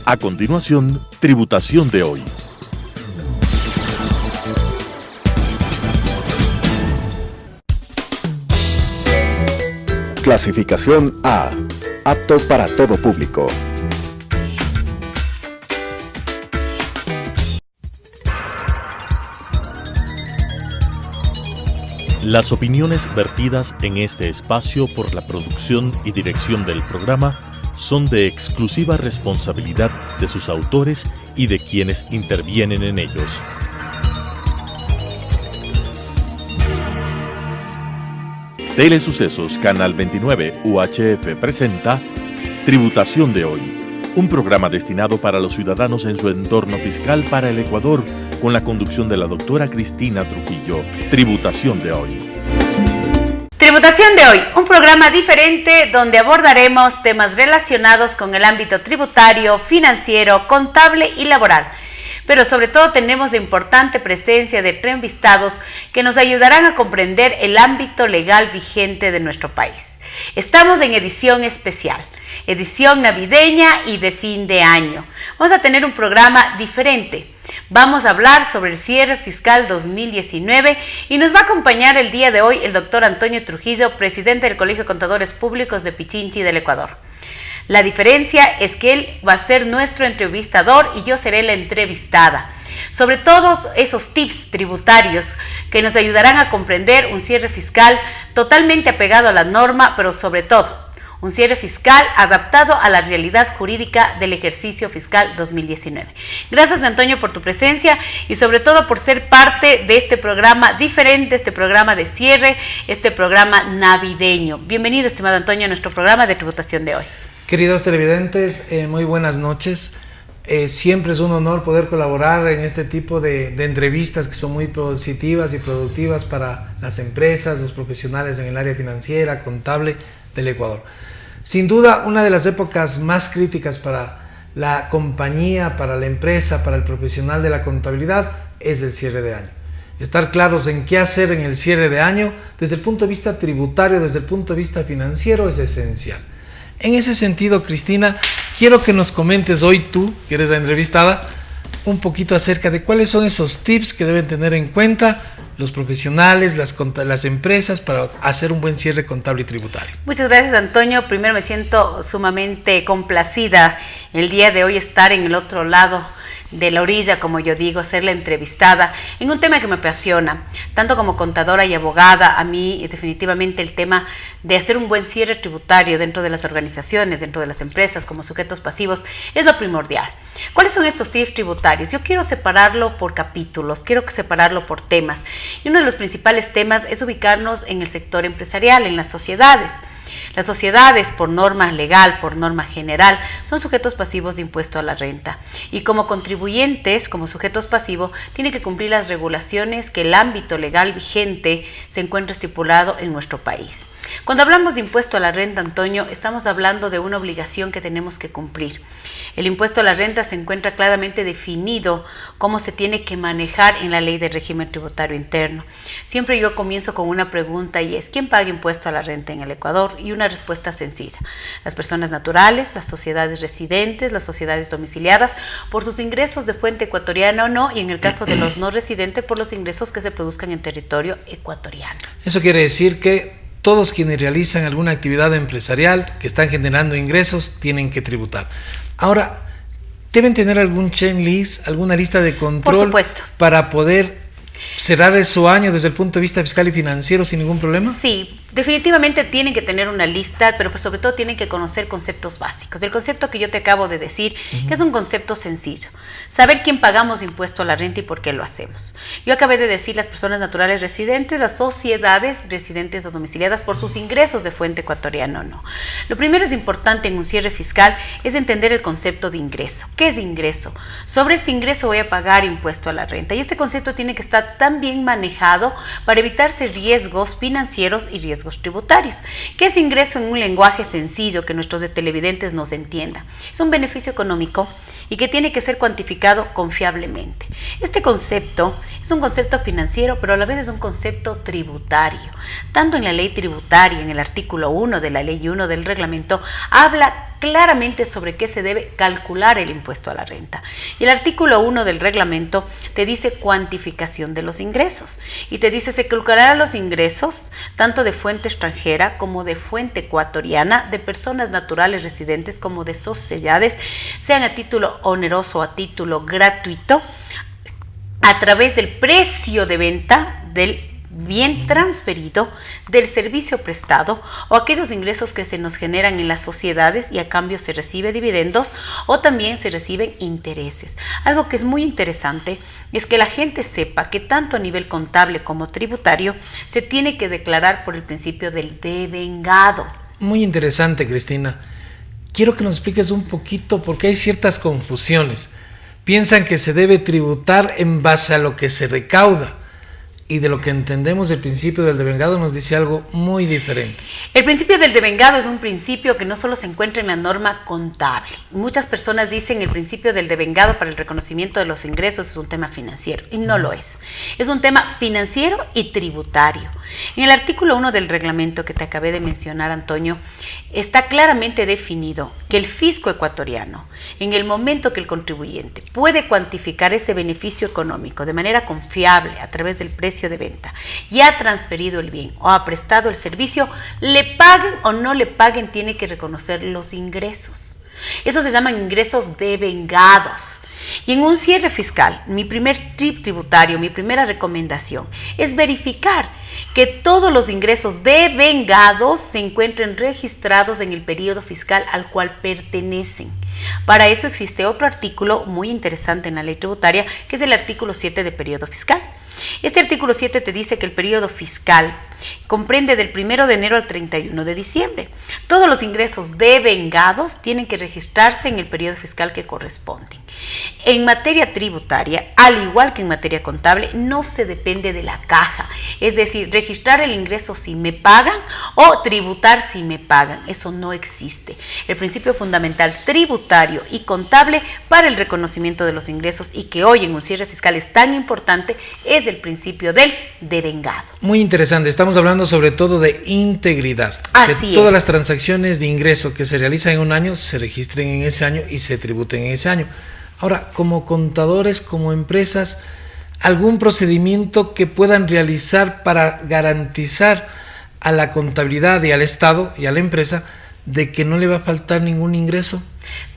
A continuación, Tributación de hoy. Clasificación A. Apto para todo público. Las opiniones vertidas en este espacio por la producción y dirección del programa son de exclusiva responsabilidad de sus autores y de quienes intervienen en ellos. Telesucesos Canal 29 UHF presenta Tributación de hoy, un programa destinado para los ciudadanos en su entorno fiscal para el Ecuador, con la conducción de la doctora Cristina Trujillo. Tributación de hoy. Tributación de hoy, un programa diferente donde abordaremos temas relacionados con el ámbito tributario, financiero, contable y laboral. Pero sobre todo tenemos la importante presencia de entrevistados que nos ayudarán a comprender el ámbito legal vigente de nuestro país. Estamos en edición especial, edición navideña y de fin de año. Vamos a tener un programa diferente. Vamos a hablar sobre el cierre fiscal 2019 y nos va a acompañar el día de hoy el doctor Antonio Trujillo, presidente del Colegio de Contadores Públicos de Pichinchi del Ecuador. La diferencia es que él va a ser nuestro entrevistador y yo seré la entrevistada, sobre todos esos tips tributarios que nos ayudarán a comprender un cierre fiscal totalmente apegado a la norma, pero sobre todo un cierre fiscal adaptado a la realidad jurídica del ejercicio fiscal 2019. Gracias, Antonio, por tu presencia y sobre todo por ser parte de este programa diferente, este programa de cierre, este programa navideño. Bienvenido, estimado Antonio, a nuestro programa de tributación de hoy. Queridos televidentes, muy buenas noches. Siempre es un honor poder colaborar en este tipo de entrevistas que son muy positivas y productivas para las empresas, los profesionales en el área financiera, contable del Ecuador. Sin duda, una de las épocas más críticas para la compañía, para la empresa, para el profesional de la contabilidad es el cierre de año. Estar claros en qué hacer en el cierre de año desde el punto de vista tributario, desde el punto de vista financiero es esencial. En ese sentido, Cristina, quiero que nos comentes hoy tú, que eres la entrevistada, un poquito acerca de cuáles son esos tips que deben tener en cuenta los profesionales, las empresas para hacer un buen cierre contable y tributario. Muchas gracias, Antonio. Primero me siento sumamente complacida el día de hoy estar en el otro lado de la orilla, como yo digo, ser la entrevistada en un tema que me apasiona, tanto como contadora y abogada. A mí definitivamente el tema de hacer un buen cierre tributario dentro de las organizaciones, dentro de las empresas como sujetos pasivos, es lo primordial. ¿Cuáles son estos tips tributarios? Yo quiero separarlo por capítulos, quiero separarlo por temas. Y uno de los principales temas es ubicarnos en el sector empresarial, en las sociedades. Las sociedades, por norma legal, por norma general, son sujetos pasivos de impuesto a la renta. Y como contribuyentes, como sujetos pasivos, tienen que cumplir las regulaciones que el ámbito legal vigente se encuentra estipulado en nuestro país. Cuando hablamos de impuesto a la renta, Antonio, estamos hablando de una obligación que tenemos que cumplir. El impuesto a la renta se encuentra claramente definido cómo se tiene que manejar en la ley de régimen tributario interno. Siempre yo comienzo con una pregunta y es: ¿quién paga impuesto a la renta en el Ecuador? Y una respuesta sencilla: las personas naturales, las sociedades residentes, las sociedades domiciliadas, por sus ingresos de fuente ecuatoriana o no, y en el caso de los no residentes, por los ingresos que se produzcan en territorio ecuatoriano. Eso quiere decir que todos quienes realizan alguna actividad empresarial que están generando ingresos tienen que tributar. Ahora, ¿deben tener algún checklist, alguna lista de control? Por supuesto. Para poder cerrar su año desde el punto de vista fiscal y financiero sin ningún problema? Sí, definitivamente tienen que tener una lista, pero pues sobre todo tienen que conocer conceptos básicos. El concepto que yo te acabo de decir, que es un concepto sencillo. Saber quién pagamos impuesto a la renta y por qué lo hacemos. Yo acabé de decir las personas naturales residentes, las sociedades residentes o domiciliadas por sus ingresos de fuente ecuatoriana o no. Lo primero es importante en un cierre fiscal es entender el concepto de ingreso. ¿Qué es ingreso? Sobre este ingreso voy a pagar impuesto a la renta y este concepto tiene que estar tan bien manejado para evitarse riesgos financieros y riesgos tributarios. ¿Qué es ingreso en un lenguaje sencillo que nuestros televidentes nos entiendan? Es un beneficio económico y que tiene que ser cuantificado confiablemente. Este concepto es un concepto financiero, pero a la vez es un concepto tributario. Tanto en la ley tributaria, en el artículo 1 de la ley 1 del reglamento, habla claramente sobre qué se debe calcular el impuesto a la renta. Y el artículo 1 del reglamento te dice cuantificación de los ingresos y te dice se calcularán los ingresos tanto de fuente extranjera como de fuente ecuatoriana, de personas naturales residentes como de sociedades, sean a título oneroso o a título gratuito, a través del precio de venta del bien transferido, del servicio prestado o aquellos ingresos que se nos generan en las sociedades y a cambio se recibe dividendos o también se reciben intereses. Algo que es muy interesante es que la gente sepa que tanto a nivel contable como tributario se tiene que declarar por el principio del devengado. Muy interesante, Cristina. Quiero que nos expliques un poquito porque hay ciertas confusiones. Piensan que se debe tributar en base a lo que se recauda. Y de lo que entendemos el principio del devengado nos dice algo muy diferente. El principio del devengado es un principio que no solo se encuentra en la norma contable. Muchas personas dicen el principio del devengado para el reconocimiento de los ingresos es un tema financiero y no lo es. Es un tema financiero y tributario. En el artículo 1 del reglamento que te acabé de mencionar, Antonio, está claramente definido que el fisco ecuatoriano, en el momento que el contribuyente puede cuantificar ese beneficio económico de manera confiable a través del precio de venta y ha transferido el bien o ha prestado el servicio, le paguen o no le paguen, tiene que reconocer los ingresos. Eso se llaman ingresos devengados. Y en un cierre fiscal, mi primer tip tributario, mi primera recomendación es verificar que todos los ingresos devengados se encuentren registrados en el periodo fiscal al cual pertenecen. Para eso existe otro artículo muy interesante en la ley tributaria, que es el artículo 7 de periodo fiscal. Este artículo 7 te dice que el periodo fiscal comprende del 1 de enero al 31 de diciembre. Todos los ingresos devengados tienen que registrarse en el periodo fiscal que corresponden. En materia tributaria, al igual que en materia contable, no se depende de la caja. Es decir, registrar el ingreso si me pagan o tributar si me pagan. Eso no existe. El principio fundamental tributario y contable para el reconocimiento de los ingresos y que hoy en un cierre fiscal es tan importante es el principio del devengado. Muy interesante. Estamos hablando sobre todo de integridad. Así que todas es. las transacciones de ingreso que se realizan en un año se registren en ese año y se tributen en ese año. Ahora, como contadores, como empresas, ¿algún procedimiento que puedan realizar para garantizar a la contabilidad y al Estado y a la empresa de que no le va a faltar ningún ingreso?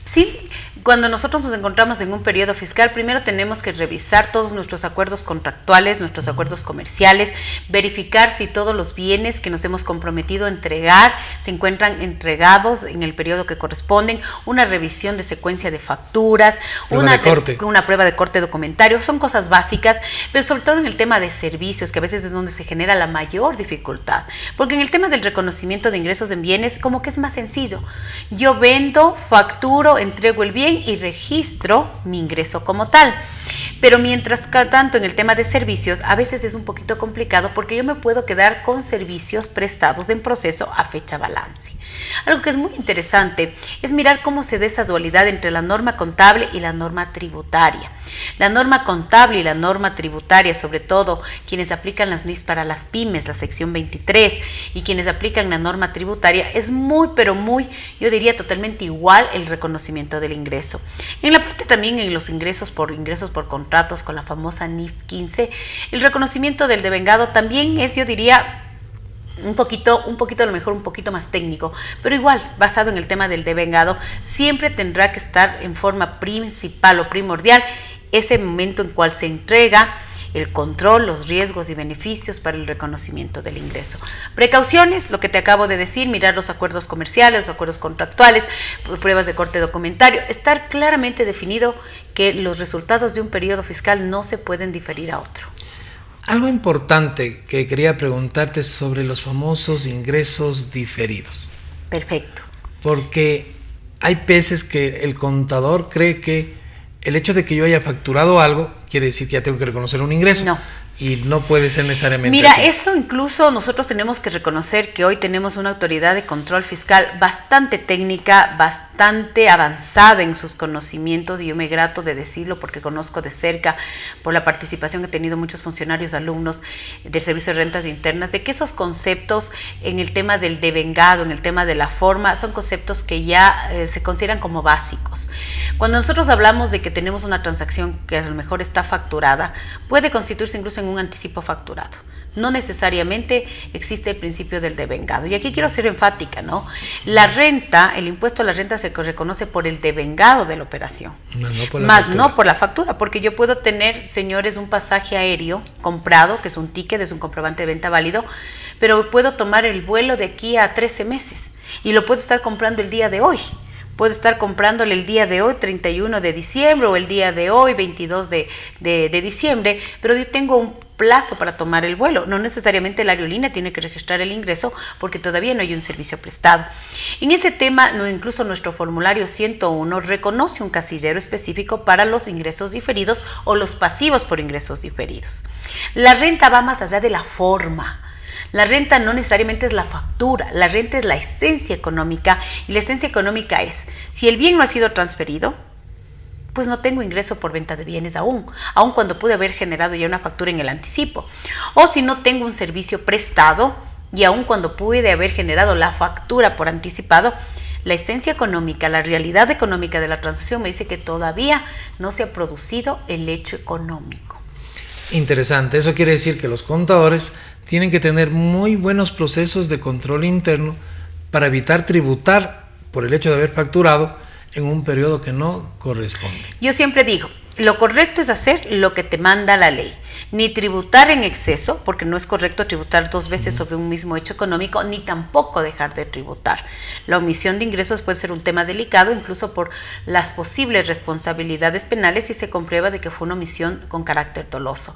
Sí. Cuando nosotros nos encontramos en un periodo fiscal, primero tenemos que revisar todos nuestros acuerdos contractuales, nuestros acuerdos comerciales, verificar si todos los bienes que nos hemos comprometido a entregar se encuentran entregados en el periodo que corresponden, una revisión de secuencia de facturas, una prueba de corte documentario, son cosas básicas, pero sobre todo en el tema de servicios, que a veces es donde se genera la mayor dificultad, porque en el tema del reconocimiento de ingresos en bienes, como que es más sencillo. Yo vendo, facturo, entrego el bien y registro mi ingreso como tal. Pero mientras tanto en el tema de servicios a veces es un poquito complicado porque yo me puedo quedar con servicios prestados en proceso a fecha balance. Algo que es muy interesante es mirar cómo se da esa dualidad entre la norma contable y la norma tributaria. La norma contable y la norma tributaria, sobre todo quienes aplican las NIFs para las pymes, la sección 23, y quienes aplican la norma tributaria, es muy, pero muy, yo diría totalmente igual el reconocimiento del ingreso. En la parte también en los ingresos por contratos con la famosa NIF 15, el reconocimiento del devengado también es, yo diría, un poquito a lo mejor un poquito más técnico, pero igual basado en el tema del devengado, siempre tendrá que estar en forma principal o primordial ese momento en cual se entrega el control, los riesgos y beneficios para el reconocimiento del ingreso. Precauciones, lo que te acabo de decir, mirar los acuerdos comerciales, los acuerdos contractuales, pruebas de corte documentario, estar claramente definido que los resultados de un periodo fiscal no se pueden diferir a otro. Algo importante que quería preguntarte sobre los famosos ingresos diferidos. Perfecto. Porque hay veces que el contador cree que el hecho de que yo haya facturado algo quiere decir que ya tengo que reconocer un ingreso. No. y no puede ser necesariamente Mira, así. eso incluso nosotros tenemos que reconocer que hoy tenemos una autoridad de control fiscal bastante técnica, bastante avanzada en sus conocimientos, y yo me grato de decirlo porque conozco de cerca, por la participación que he tenido muchos funcionarios, alumnos del Servicio de Rentas Internas, de que esos conceptos en el tema del devengado, en el tema de la forma, son conceptos que ya se consideran como básicos. Cuando nosotros hablamos de que tenemos una transacción que a lo mejor está facturada, puede constituirse incluso en un anticipo facturado. No necesariamente existe el principio del devengado. Y aquí quiero ser enfática, ¿no? La renta, el impuesto a la renta se reconoce por el devengado de la operación, no por la factura, porque yo puedo tener, señores, un pasaje aéreo comprado, que es un ticket, es un comprobante de venta válido, pero puedo tomar el vuelo de aquí a 13 meses y lo puedo estar comprando el día de hoy. Puedo estar comprándole el día de hoy, 31 de diciembre, o el día de hoy, 22 de diciembre, pero yo tengo un plazo para tomar el vuelo. No necesariamente la aerolínea tiene que registrar el ingreso porque todavía no hay un servicio prestado. En ese tema, incluso nuestro formulario 101 reconoce un casillero específico para los ingresos diferidos o los pasivos por ingresos diferidos. La renta va más allá de la forma. La renta no necesariamente es la factura, la renta es la esencia económica, y la esencia económica es, si el bien no ha sido transferido, pues no tengo ingreso por venta de bienes aún cuando pude haber generado ya una factura en el anticipo, o si no tengo un servicio prestado y aún cuando pude haber generado la factura por anticipado, la esencia económica, la realidad económica de la transacción me dice que todavía no se ha producido el hecho económico. Interesante, eso quiere decir que los contadores tienen que tener muy buenos procesos de control interno para evitar tributar por el hecho de haber facturado en un periodo que no corresponde. Yo siempre digo, lo correcto es hacer lo que te manda la ley, ni tributar en exceso, porque no es correcto tributar dos veces sobre un mismo hecho económico, ni tampoco dejar de tributar. La omisión de ingresos puede ser un tema delicado, incluso por las posibles responsabilidades penales si se comprueba de que fue una omisión con carácter doloso.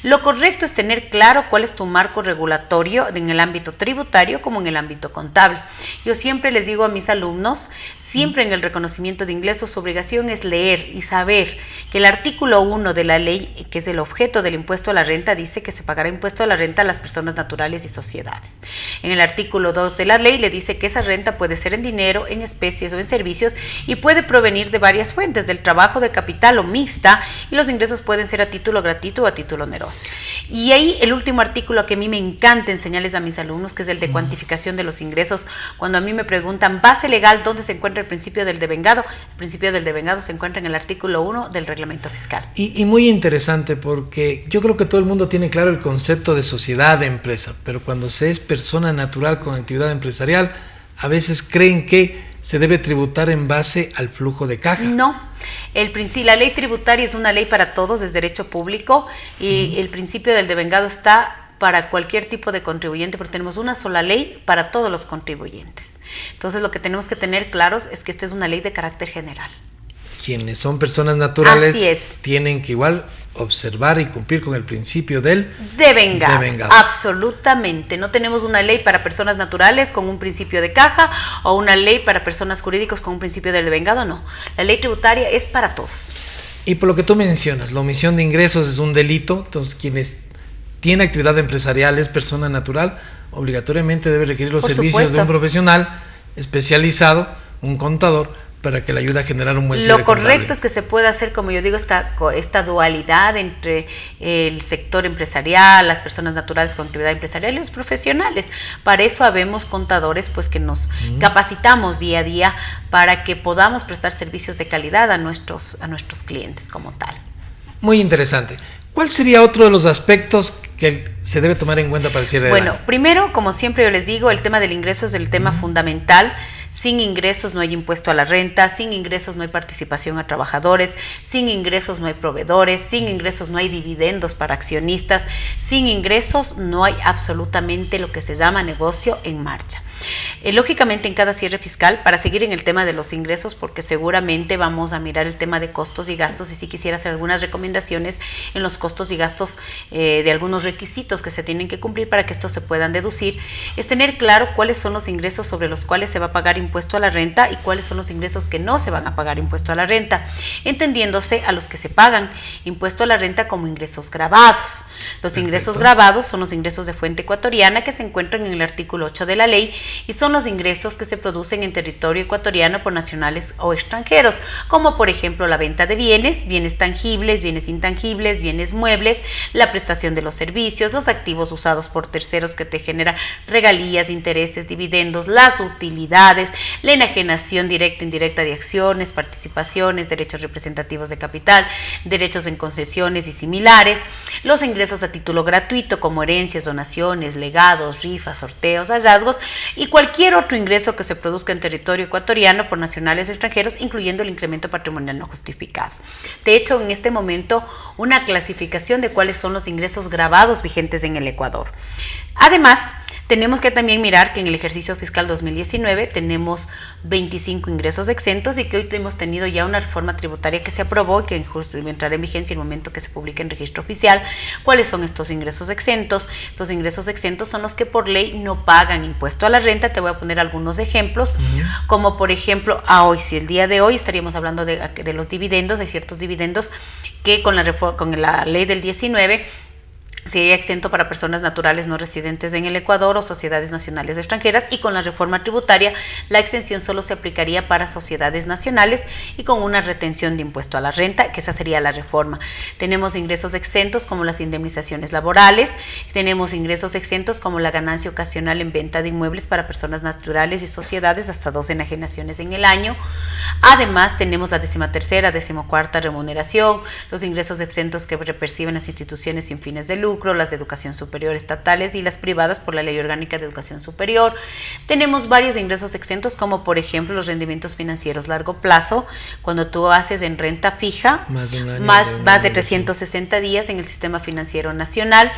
Lo correcto es tener claro cuál es tu marco regulatorio en el ámbito tributario como en el ámbito contable. Yo siempre les digo a mis alumnos, siempre en el reconocimiento de ingresos, su obligación es leer y saber que el artículo 1 de la ley, que es el objeto del impuesto a la renta, dice que se pagará impuesto a la renta a las personas naturales y sociedades. En el artículo 2 de la ley le dice que esa renta puede ser en dinero, en especies o en servicios, y puede provenir de varias fuentes, del trabajo, del capital o mixta, y los ingresos pueden ser a título gratuito o a título oneroso. Y ahí el último artículo que a mí me encanta enseñarles a mis alumnos, que es el de cuantificación de los ingresos. Cuando a mí me preguntan, base legal, ¿dónde se encuentra el principio del devengado? El principio del devengado se encuentra en el artículo 1 del reglamento fiscal. Y muy interesante, porque yo creo que todo el mundo tiene claro el concepto de sociedad, de empresa, pero cuando se es persona natural con actividad empresarial, a veces creen que se debe tributar en base al flujo de caja. No, la ley tributaria es una ley para todos, es derecho público, y el principio del devengado está para cualquier tipo de contribuyente, porque tenemos una sola ley para todos los contribuyentes. Entonces lo que tenemos que tener claros es que esta es una ley de carácter general. Quienes son personas naturales tienen que igual observar y cumplir con el principio del devengado. Absolutamente. No tenemos una ley para personas naturales con un principio de caja o una ley para personas jurídicas con un principio del devengado, no. La ley tributaria es para todos. Y por lo que tú mencionas, la omisión de ingresos es un delito, entonces quienes tienen actividad empresarial, es persona natural, obligatoriamente debe requerir los servicios de un profesional especializado, un contador, para que le ayude a generar un buen cierre Lo correcto contable. Es que se pueda hacer, como yo digo, esta dualidad entre el sector empresarial, las personas naturales con actividad empresarial y los profesionales. Para eso habemos contadores pues que nos capacitamos día a día para que podamos prestar servicios de calidad a nuestros clientes como tal. Muy interesante. ¿Cuál sería otro de los aspectos que se debe tomar en cuenta para el cierre del año? Bueno, primero, como siempre yo les digo, el tema del ingreso es el tema fundamental. Sin ingresos no hay impuesto a la renta, sin ingresos no hay participación a trabajadores, sin ingresos no hay proveedores, sin ingresos no hay dividendos para accionistas, sin ingresos no hay absolutamente lo que se llama negocio en marcha. Lógicamente en cada cierre fiscal, para seguir en el tema de los ingresos, porque seguramente vamos a mirar el tema de costos y gastos, y sí quisiera hacer algunas recomendaciones en los costos y gastos de algunos requisitos que se tienen que cumplir para que estos se puedan deducir, es tener claro cuáles son los ingresos sobre los cuales se va a pagar impuesto a la renta y cuáles son los ingresos que no se van a pagar impuesto a la renta, entendiéndose a los que se pagan impuesto a la renta como ingresos grabados. Los ingresos grabados son los ingresos de fuente ecuatoriana que se encuentran en el artículo 8 de la ley y son los ingresos que se producen en territorio ecuatoriano por nacionales o extranjeros, como por ejemplo la venta de bienes, bienes tangibles, bienes intangibles, bienes muebles, la prestación de los servicios, los activos usados por terceros que te generan regalías, intereses, dividendos, las utilidades, la enajenación directa e indirecta de acciones, participaciones, derechos representativos de capital, derechos en concesiones y similares, los ingresos a título gratuito como herencias, donaciones, legados, rifas, sorteos, hallazgos y cualquier otro ingreso que se produzca en territorio ecuatoriano por nacionales extranjeros, incluyendo el incremento patrimonial no justificado. De hecho, en este momento, una clasificación de cuáles son los ingresos grabados vigentes en el Ecuador. Además, tenemos que también mirar que en el ejercicio fiscal 2019 tenemos 25 ingresos exentos y que hoy hemos tenido ya una reforma tributaria que se aprobó y que entrará en vigencia en el momento que se publique en registro oficial. ¿Cuáles son estos ingresos exentos? Estos ingresos exentos son los que por ley no pagan impuesto a la renta. Te voy a poner algunos ejemplos, como por ejemplo, si el día de hoy estaríamos hablando de los dividendos, hay ciertos dividendos que con la ley del 19 sería exento para personas naturales no residentes en el Ecuador o sociedades nacionales extranjeras, y con la reforma tributaria la exención solo se aplicaría para sociedades nacionales y con una retención de impuesto a la renta, que esa sería la reforma. Tenemos ingresos exentos como las indemnizaciones laborales, tenemos ingresos exentos como la ganancia ocasional en venta de inmuebles para personas naturales y sociedades hasta 2 enajenaciones en el año. Además tenemos la 13ª, 14ª remuneración, los ingresos exentos que perciben las instituciones sin fines de lucro, las de educación superior estatales y las privadas por la Ley Orgánica de Educación Superior. Tenemos varios ingresos exentos como por ejemplo los rendimientos financieros largo plazo, cuando tú haces en renta fija más de 360 días en el sistema financiero nacional.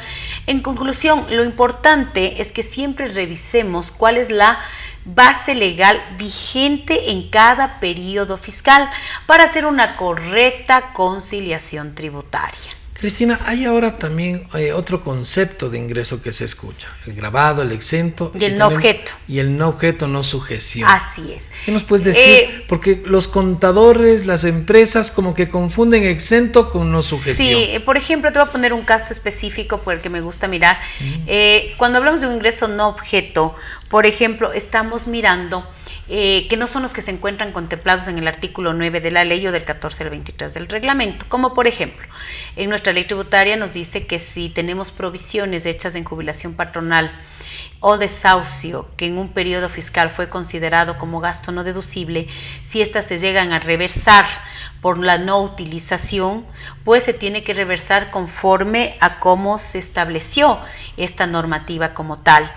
En conclusión, lo importante es que siempre revisemos cuál es la base legal vigente en cada periodo fiscal para hacer una correcta conciliación tributaria. Cristina, hay ahora también otro concepto de ingreso que se escucha: el grabado, el exento y el no objeto. Y el no objeto, no sujeción. Así es. ¿Qué nos puedes decir? Porque los contadores, las empresas como que confunden exento con no sujeción. Sí, por ejemplo, te voy a poner un caso específico por el que me gusta mirar. Cuando hablamos de un ingreso no objeto, por ejemplo, estamos mirando que no son los que se encuentran contemplados en el artículo 9 de la ley o del 14 al 23 del reglamento, como por ejemplo, en nuestra ley tributaria nos dice que si tenemos provisiones hechas en jubilación patronal o desahucio que en un periodo fiscal fue considerado como gasto no deducible, si estas se llegan a reversar por la no utilización, pues se tiene que reversar conforme a cómo se estableció esta normativa como tal.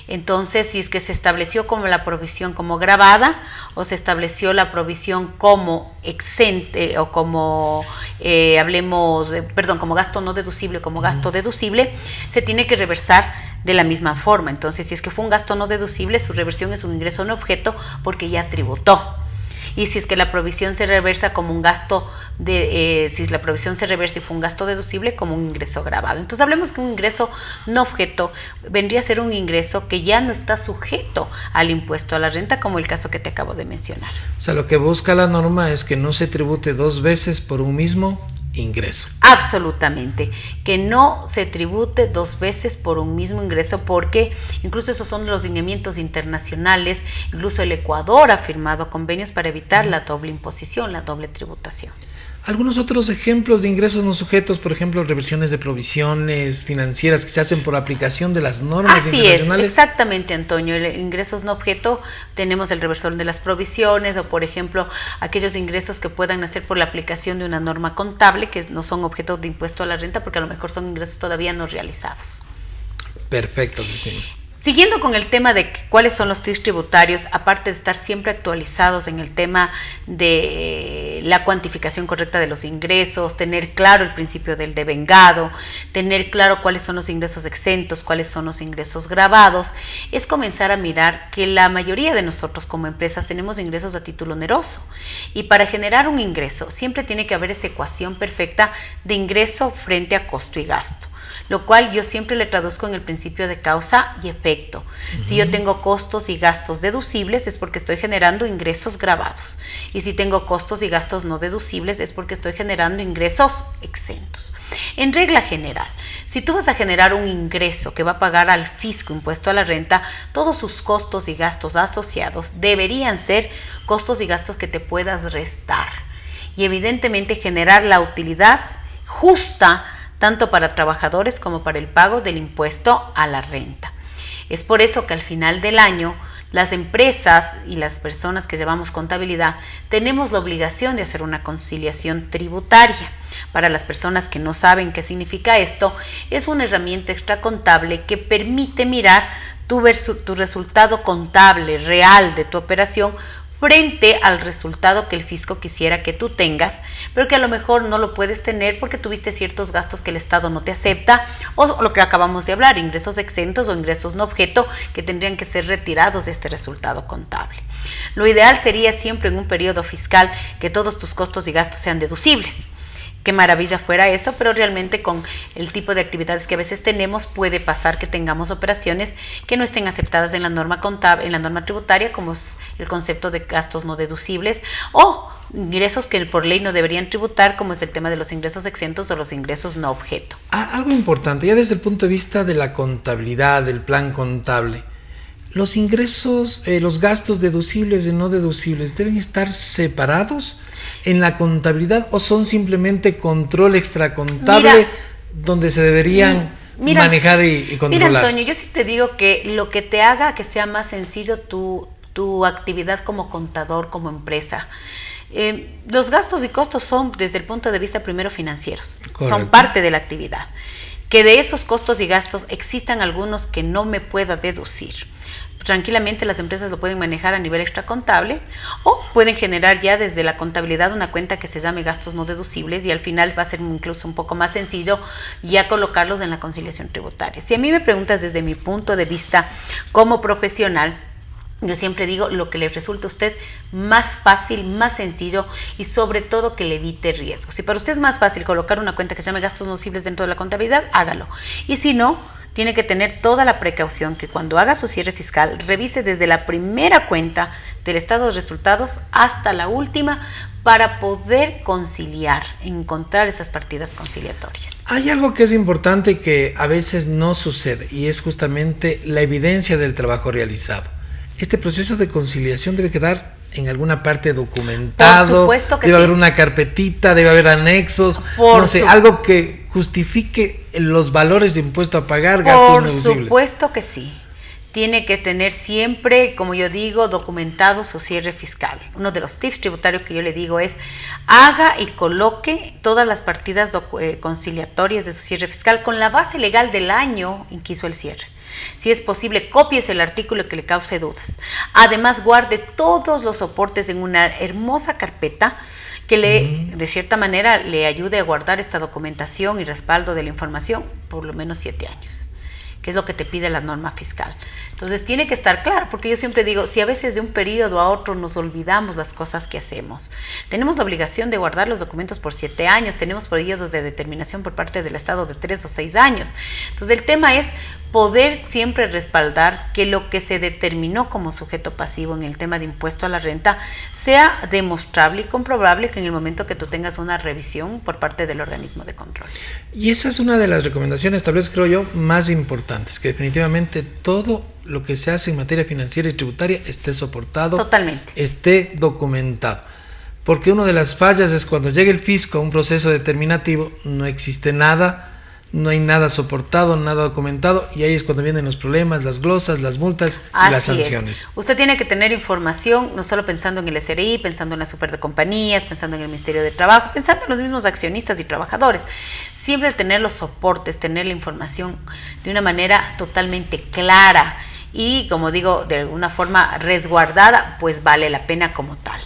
Entonces, si es que se estableció como la provisión como gravada o se estableció la provisión como exente o como como gasto no deducible o como gasto deducible, se tiene que reversar de la misma forma. Entonces, si es que fue un gasto no deducible, su reversión es un ingreso no objeto porque ya tributó. Y si es que la provisión se reversa como un gasto si la provisión se reversa y fue un gasto deducible, como un ingreso gravado. Entonces hablemos que un ingreso no objeto vendría a ser un ingreso que ya no está sujeto al impuesto a la renta, como el caso que te acabo de mencionar. O sea, lo que busca la norma es que no se tribute 2 veces por un mismo ingreso. Absolutamente, que no se tribute 2 veces por un mismo ingreso, porque incluso esos son los lineamientos internacionales. Incluso el Ecuador ha firmado convenios para evitar la doble imposición, la doble tributación. Algunos otros ejemplos de ingresos no sujetos, por ejemplo, reversiones de provisiones financieras que se hacen por aplicación de las normas internacionales. Así es, exactamente, Antonio. El ingresos no objeto, tenemos el reversor de las provisiones o, por ejemplo, aquellos ingresos que puedan nacer por la aplicación de una norma contable que no son objeto de impuesto a la renta porque a lo mejor son ingresos todavía no realizados. Perfecto, Cristina. Siguiendo con el tema de cuáles son los TIS tributarios, aparte de estar siempre actualizados en el tema de la cuantificación correcta de los ingresos, tener claro el principio del devengado, tener claro cuáles son los ingresos exentos, cuáles son los ingresos gravados, es comenzar a mirar que la mayoría de nosotros como empresas tenemos ingresos a título oneroso, y para generar un ingreso siempre tiene que haber esa ecuación perfecta de ingreso frente a costo y gasto, lo cual yo siempre le traduzco en el principio de causa y efecto. Si yo tengo costos y gastos deducibles es porque estoy generando ingresos gravados, y si tengo costos y gastos no deducibles es porque estoy generando ingresos exentos. En regla general, si tú vas a generar un ingreso que va a pagar al fisco impuesto a la renta, todos sus costos y gastos asociados deberían ser costos y gastos que te puedas restar, y evidentemente generar la utilidad justa tanto para trabajadores como para el pago del impuesto a la renta. Es por eso que al final del año las empresas y las personas que llevamos contabilidad tenemos la obligación de hacer una conciliación tributaria. Para las personas que no saben qué significa esto, es una herramienta extracontable que permite mirar tu resultado contable real de tu operación frente al resultado que el fisco quisiera que tú tengas, pero que a lo mejor no lo puedes tener porque tuviste ciertos gastos que el Estado no te acepta, o lo que acabamos de hablar, ingresos exentos o ingresos no objeto que tendrían que ser retirados de este resultado contable. Lo ideal sería siempre en un periodo fiscal que todos tus costos y gastos sean deducibles. Qué maravilla fuera eso, pero realmente con el tipo de actividades que a veces tenemos puede pasar que tengamos operaciones que no estén aceptadas en la norma contable, en la norma tributaria, como es el concepto de gastos no deducibles, o ingresos que por ley no deberían tributar, como es el tema de los ingresos exentos o los ingresos no objeto. Algo importante, ya desde el punto de vista de la contabilidad, del plan contable, los ingresos, los gastos deducibles y no deducibles, ¿deben estar separados en la contabilidad o son simplemente control extracontable donde se deberían manejar y controlar? Mira, Antonio, yo siempre digo que lo que te haga que sea más sencillo tu actividad como contador, como empresa. Los gastos y costos son, desde el punto de vista primero, financieros. Correcto. Son parte de la actividad. Que de esos costos y gastos existan algunos que no me pueda deducir. Tranquilamente las empresas lo pueden manejar a nivel extracontable, o pueden generar ya desde la contabilidad una cuenta que se llame gastos no deducibles, y al final va a ser incluso un poco más sencillo ya colocarlos en la conciliación tributaria. Si a mí me preguntas desde mi punto de vista como profesional, yo siempre digo lo que le resulte a usted más fácil, más sencillo, y sobre todo que le evite riesgos. Si para usted es más fácil colocar una cuenta que se llame gastos no deducibles dentro de la contabilidad, hágalo. Y si no, tiene que tener toda la precaución que cuando haga su cierre fiscal revise desde la primera cuenta del estado de resultados hasta la última para poder conciliar, encontrar esas partidas conciliatorias. Hay algo que es importante que a veces no sucede, y es justamente la evidencia del trabajo realizado. Este proceso de conciliación debe quedar en alguna parte documentado. Por supuesto que debe haber una carpetita, debe haber anexos, algo que justifique los valores de impuesto a pagar, gastos no deducibles. Por supuesto que sí. Tiene que tener siempre, como yo digo, documentado su cierre fiscal. Uno de los tips tributarios que yo le digo es: haga y coloque todas las partidas conciliatorias de su cierre fiscal con la base legal del año en que hizo el cierre. Si es posible, copies el artículo que le cause dudas. Además, guarde todos los soportes en una hermosa carpeta que de cierta manera, le ayude a guardar esta documentación y respaldo de la información por lo menos 7 años, que es lo que te pide la norma fiscal. Entonces tiene que estar claro, porque yo siempre digo, si a veces de un periodo a otro nos olvidamos las cosas que hacemos, tenemos la obligación de guardar los documentos por 7 años, tenemos periodos de determinación por parte del Estado de 3 o 6 años. Entonces el tema es poder siempre respaldar que lo que se determinó como sujeto pasivo en el tema de impuesto a la renta sea demostrable y comprobable que en el momento que tú tengas una revisión por parte del organismo de control. Y esa es una de las recomendaciones, tal vez creo yo, más importantes, que definitivamente todo lo que se hace en materia financiera y tributaria esté soportado, totalmente, esté documentado. Porque una de las fallas es cuando llega el fisco a un proceso determinativo, no existe nada, no hay nada soportado, nada documentado, y ahí es cuando vienen los problemas, las glosas, las multas y las sanciones. Usted tiene que tener información, no solo pensando en el SRI, pensando en las supercompañías, pensando en el Ministerio de Trabajo, pensando en los mismos accionistas y trabajadores. Siempre tener los soportes, tener la información de una manera totalmente clara y, como digo, de alguna forma resguardada, pues vale la pena como tal.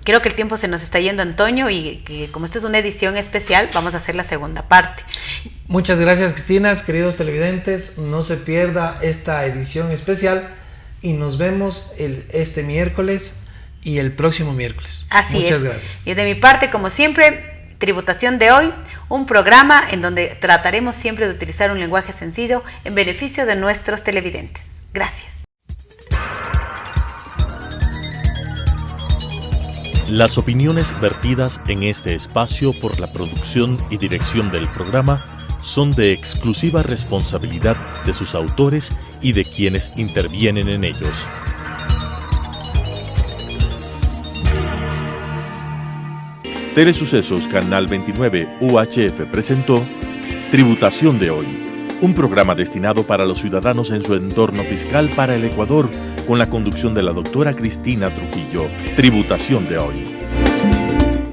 Creo que el tiempo se nos está yendo, Antonio, y que como esto es una edición especial, vamos a hacer la segunda parte. Muchas gracias, Cristina, queridos televidentes. No se pierda esta edición especial y nos vemos este miércoles y el próximo miércoles. Así es. Muchas gracias. Y de mi parte, como siempre, Tributación de Hoy, un programa en donde trataremos siempre de utilizar un lenguaje sencillo en beneficio de nuestros televidentes. Gracias. Las opiniones vertidas en este espacio por la producción y dirección del programa son de exclusiva responsabilidad de sus autores y de quienes intervienen en ellos. Telesucesos Canal 29 UHF presentó Tributación de Hoy, un programa destinado para los ciudadanos en su entorno fiscal para el Ecuador, con la conducción de la doctora Cristina Trujillo. Tributación de Hoy.